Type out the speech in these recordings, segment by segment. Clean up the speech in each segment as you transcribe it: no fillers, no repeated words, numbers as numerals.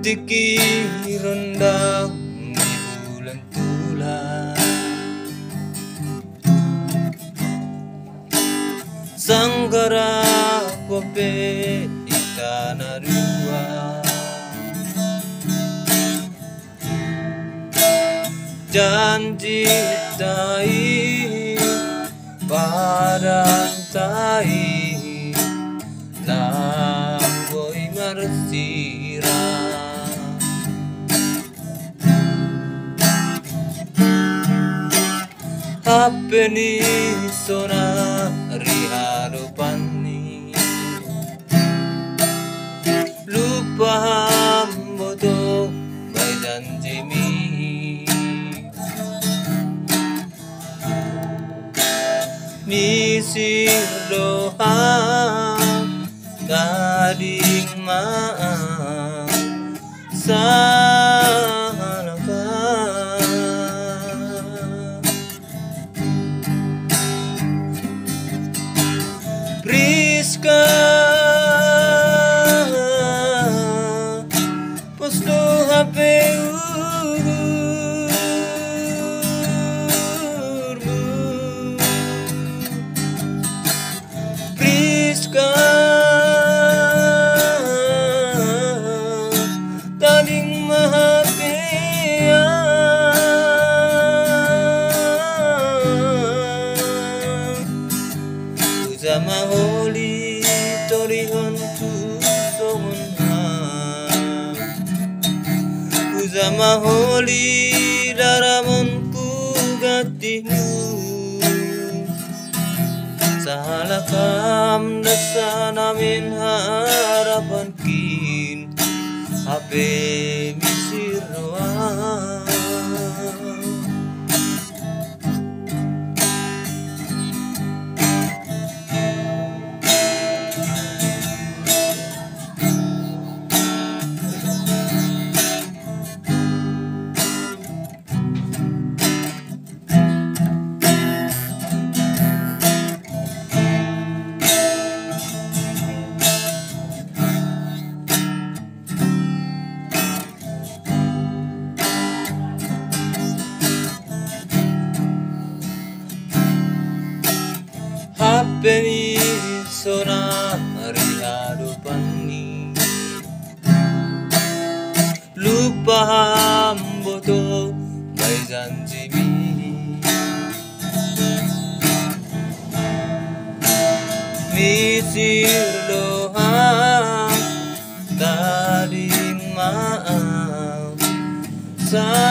tiki rendang di bulan tulan, sanggara kope ikan arua, janji tai badan tai boy marsira, apeni sona riharupani, lupa hamboto bay janjimi, misir doha gading maang sanaka, Priska posto HP Priska taning mahapea, uzama holi torihon tu songonha, uzama holi daramonku gatimu, sahalakam dasa namin harapan kin ape misir roa, apeni sona riharupani, lupa hamboto bay janjimi, misir doha gading maang sanaka,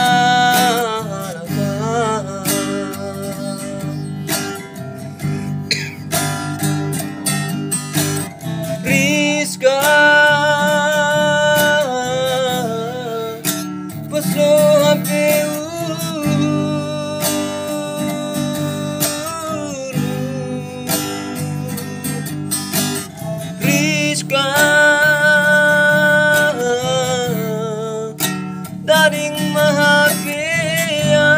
Priska posto HP Priska daring mahapea,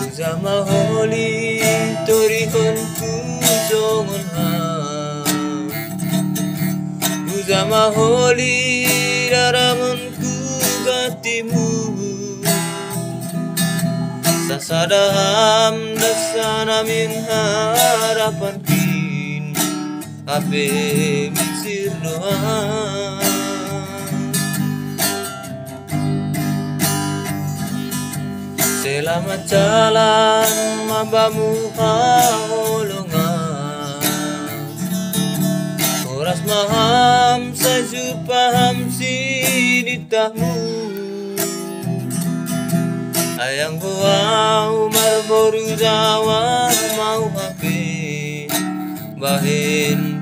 uzama holi torihon ku songonha, uzama holi daramonku gatimu, sasadaham dasa namin harapan kin ape misir doa, selamat jalan mabamu haolongan, oras maham saju paham sinitahmu, ayang gua umar boru jawa mau HP bahin